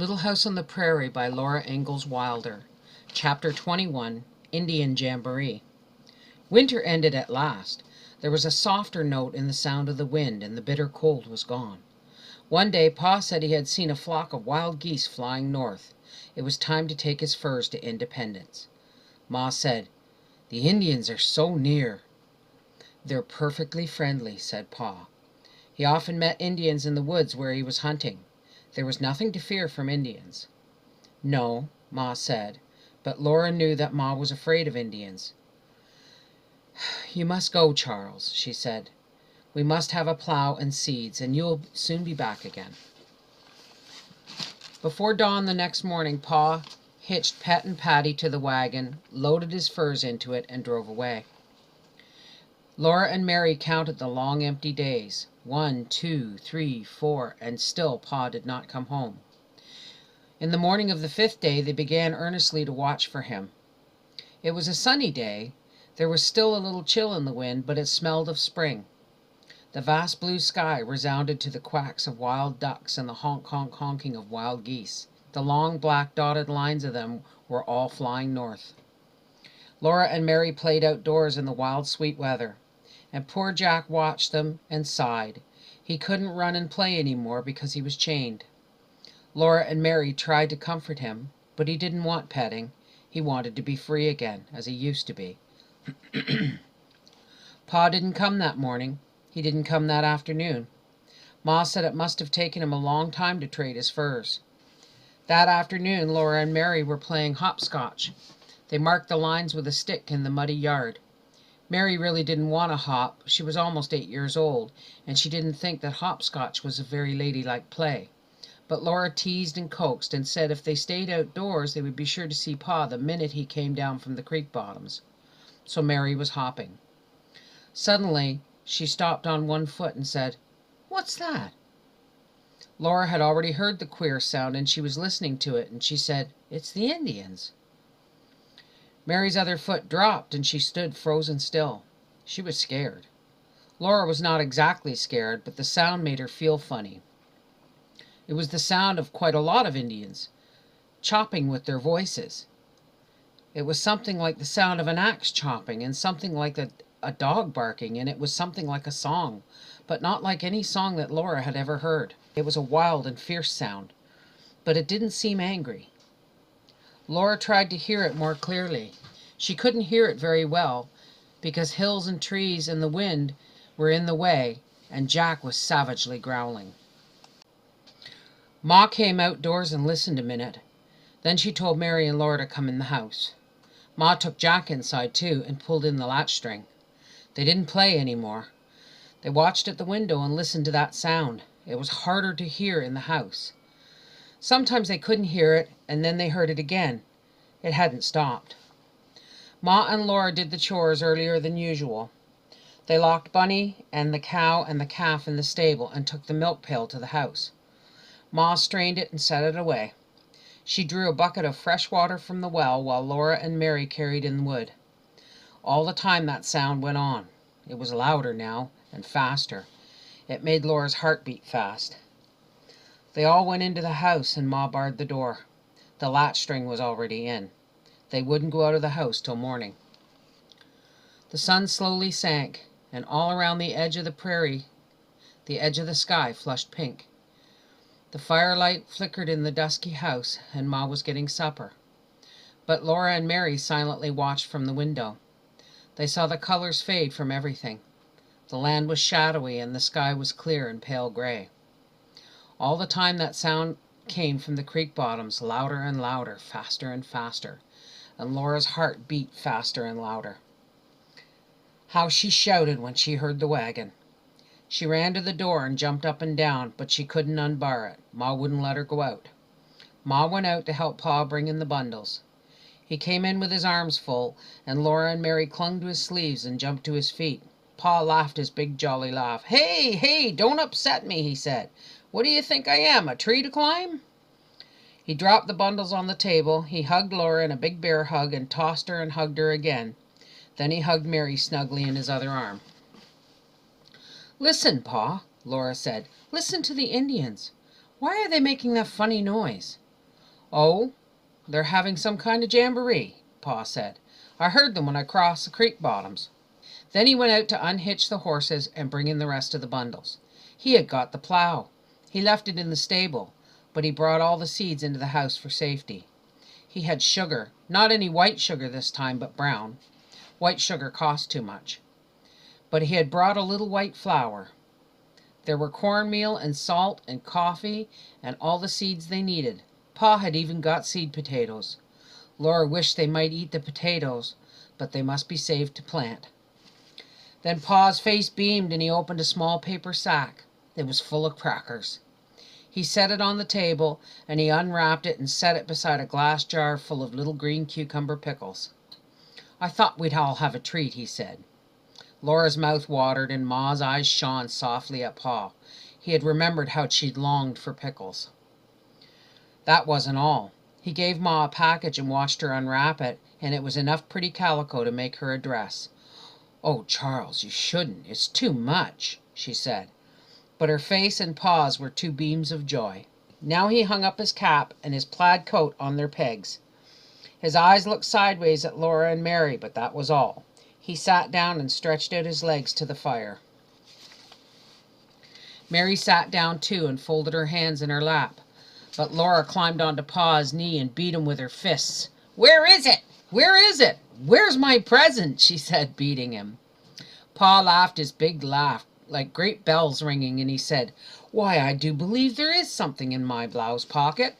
Little House on the Prairie by Laura Ingalls Wilder. Chapter 21, Indian Jamboree. Winter ended at last. There was a softer note in the sound of the wind, and the bitter cold was gone. One day Pa said he had seen a flock of wild geese flying north. It was time to take his furs to Independence. Ma said, "The Indians are so near." "They're perfectly friendly," said Pa. He often met Indians in the woods where he was hunting. There was nothing to fear from Indians. "No," Ma said, but Laura knew that Ma was afraid of Indians. "You must go, Charles," she said. "We must have a plow and seeds, and you'll soon be back again." Before dawn the next morning, Pa hitched Pet and Patty to the wagon, loaded his furs into it, and drove away. Laura and Mary counted the long empty days. 1, 2, 3, 4, and still Pa did not come home. In the morning of the 5th day they began earnestly to watch for him. It was a sunny day. There was still a little chill in the wind, but it smelled of spring. The vast blue sky resounded to the quacks of wild ducks and the honking of wild geese. The long black dotted lines of them were all flying north. Laura and Mary played outdoors in the wild sweet weather, and poor Jack watched them and sighed. He couldn't run and play any more because he was chained. Laura and Mary tried to comfort him, but he didn't want petting. He wanted to be free again, as he used to be. Pa didn't come that morning. He didn't come that afternoon. Ma said it must have taken him a long time to trade his furs. That afternoon Laura and Mary were playing hopscotch. They marked the lines with a stick in the muddy yard. Mary really didn't want to hop. She was almost 8 years old, and she didn't think that hopscotch was a very ladylike play. But Laura teased and coaxed and said if they stayed outdoors they would be sure to see Pa the minute he came down from the creek bottoms. So Mary was hopping. Suddenly she stopped on one foot and said, "What's that?" Laura had already heard the queer sound, and she was listening to it, and she said, "It's the Indians." Mary's other foot dropped, and she stood frozen still. She was scared. Laura was not exactly scared, but the sound made her feel funny. It was the sound of quite a lot of Indians, chopping with their voices. It was something like the sound of an axe chopping, and something like a dog barking, and it was something like a song, but not like any song that Laura had ever heard. It was a wild and fierce sound, but it didn't seem angry. Laura tried to hear it more clearly. She couldn't hear it very well, because hills and trees and the wind were in the way, and Jack was savagely growling. Ma came outdoors and listened a minute. Then she told Mary and Laura to come in the house. Ma took Jack inside too and pulled in the latch string. They didn't play any more. They watched at the window and listened to that sound. It was harder to hear in the house. Sometimes they couldn't hear it, and then they heard it again. It hadn't stopped. Ma and Laura did the chores earlier than usual. They locked Bunny and the cow and the calf in the stable and took the milk pail to the house. Ma strained it and set it away. She drew a bucket of fresh water from the well while Laura and Mary carried in wood. All the time that sound went on. It was louder now and faster. It made Laura's heart beat fast. They all went into the house, and Ma barred the door. The latch string was already in. They wouldn't go out of the house till morning. The sun slowly sank, and all around the edge of the prairie, the edge of the sky flushed pink. The firelight flickered in the dusky house, and Ma was getting supper. But Laura and Mary silently watched from the window. They saw the colors fade from everything. The land was shadowy, and the sky was clear and pale gray. All the time that sound came from the creek bottoms, louder and louder, faster and faster, and Laura's heart beat faster and louder. How she shouted when she heard the wagon! She ran to the door and jumped up and down, but she couldn't unbar it. Ma wouldn't let her go out. Ma went out to help Pa bring in the bundles. He came in with his arms full, and Laura and Mary clung to his sleeves and jumped to his feet. Pa laughed his big jolly laugh. "Hey, hey, don't upset me," he said. "What do you think I am, a tree to climb?" He dropped the bundles on the table. He hugged Laura in a big bear hug and tossed her and hugged her again. Then he hugged Mary snugly in his other arm. "Listen, Pa," Laura said. "Listen to the Indians. Why are they making that funny noise?" Oh, they're having some kind of jamboree, Pa said. I heard them when I crossed the creek bottoms. Then he went out to unhitch the horses and bring in the rest of the bundles. He had got the plow. He left it in the stable, but he brought all the seeds into the house for safety. He had sugar, not any white sugar this time, but brown. White sugar cost too much. But he had brought a little white flour. There were cornmeal and salt and coffee and all the seeds they needed. Pa had even got seed potatoes. Laura wished they might eat the potatoes, but they must be saved to plant. Then Pa's face beamed and he opened a small paper sack. It was full of crackers. He set it on the table and he unwrapped it and set it beside a glass jar full of little green cucumber pickles. I thought we'd all have a treat, he said. Laura's mouth watered and Ma's eyes shone softly at Pa. He had remembered how she'd longed for pickles. That wasn't all. He gave Ma a package and watched her unwrap it, and it was enough pretty calico to make her a dress. "Oh, Charles, you shouldn't. It's too much," she said. But her face and Pa's were two beams of joy. Now he hung up his cap and his plaid coat on their pegs. His eyes looked sideways at Laura and Mary, but that was all. He sat down and stretched out his legs to the fire. Mary sat down too and folded her hands in her lap. But Laura climbed onto Pa's knee and beat him with her fists. "Where is it? Where is it? Where's my present?" she said, beating him. Pa laughed his big laugh, like great bells ringing, and he said, "Why, I do believe there is something in my blouse pocket."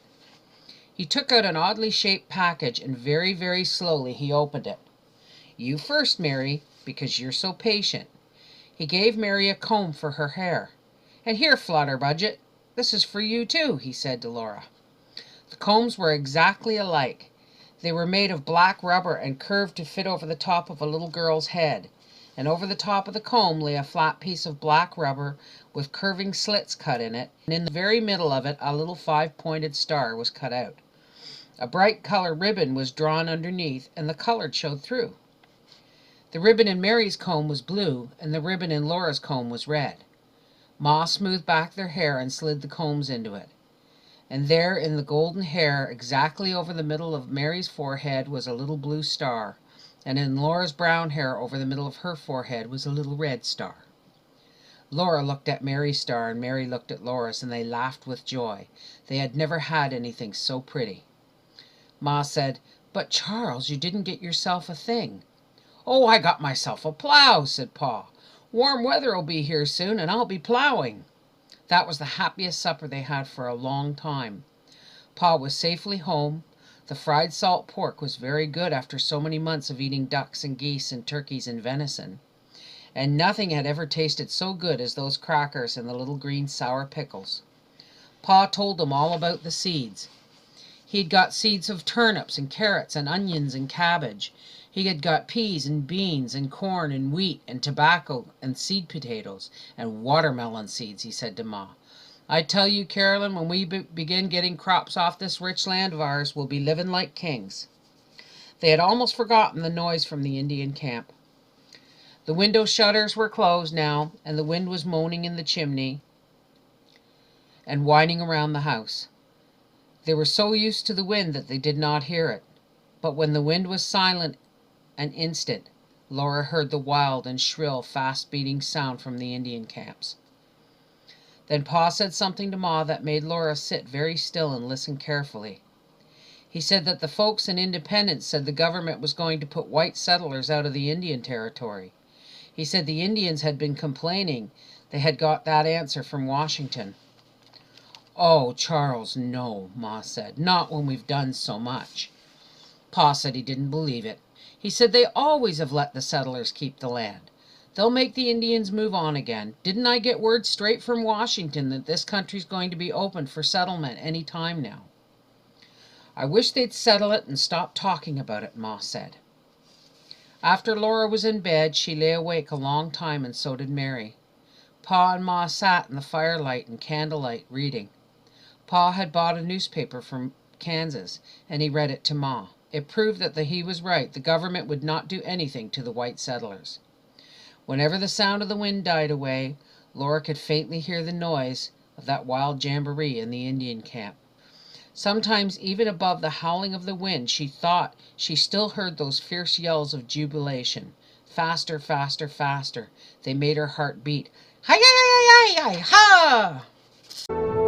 He took out an oddly shaped package, and very, very slowly he opened it. "You first, Mary, because you're so patient." He gave Mary a comb for her hair. "And here, Flutterbudget, this is for you too," he said to Laura. The combs were exactly alike. They were made of black rubber and curved to fit over the top of a little girl's head, and over the top of the comb lay a flat piece of black rubber with curving slits cut in it, and in the very middle of it a little five-pointed star was cut out. A bright color ribbon was drawn underneath, and the color showed through. The ribbon in Mary's comb was blue, and the ribbon in Laura's comb was red. Ma smoothed back their hair and slid the combs into it. And there in the golden hair, exactly over the middle of Mary's forehead, was a little blue star, and in Laura's brown hair over the middle of her forehead was a little red star. Laura looked at Mary's star, and Mary looked at Laura's, and they laughed with joy. They had never had anything so pretty. Ma said, "But, Charles, you didn't get yourself a thing." "Oh, I got myself a plow," said Pa. "Warm weather'll be here soon, and I'll be plowing." That was the happiest supper they had for a long time. Pa was safely home. The fried salt pork was very good after so many months of eating ducks and geese and turkeys and venison. And nothing had ever tasted so good as those crackers and the little green sour pickles. Pa told them all about the seeds. He'd got seeds of turnips and carrots and onions and cabbage. He had got peas and beans and corn and wheat and tobacco and seed potatoes and watermelon seeds, he said to Ma. "I tell you, Carolyn, when we begin getting crops off this rich land of ours, we'll be living like kings." They had almost forgotten the noise from the Indian camp. The window shutters were closed now, and the wind was moaning in the chimney and whining around the house. They were so used to the wind that they did not hear it. But when the wind was silent an instant, Laura heard the wild and shrill, fast-beating sound from the Indian camps. Then Pa said something to Ma that made Laura sit very still and listen carefully. He said that the folks in Independence said the government was going to put white settlers out of the Indian Territory. He said the Indians had been complaining they had got that answer from Washington. "Oh, Charles, no," Ma said. "Not when we've done so much." Pa said he didn't believe it. He said they always have let the settlers keep the land. They'll make the Indians move on again. Didn't I get word straight from Washington that this country's going to be open for settlement any time now? "I wish they'd settle it and stop talking about it," Ma said. After Laura was in bed, she lay awake a long time, and so did Mary. Pa and Ma sat in the firelight and candlelight reading. Pa had bought a newspaper from Kansas, and he read it to Ma. It proved that he was right. The government would not do anything to the white settlers. Whenever the sound of the wind died away, Laura could faintly hear the noise of that wild jamboree in the Indian camp. Sometimes, even above the howling of the wind, she thought she still heard those fierce yells of jubilation. Faster, faster, faster. They made her heart beat. Hi, hi, hi, hi, hi, ha!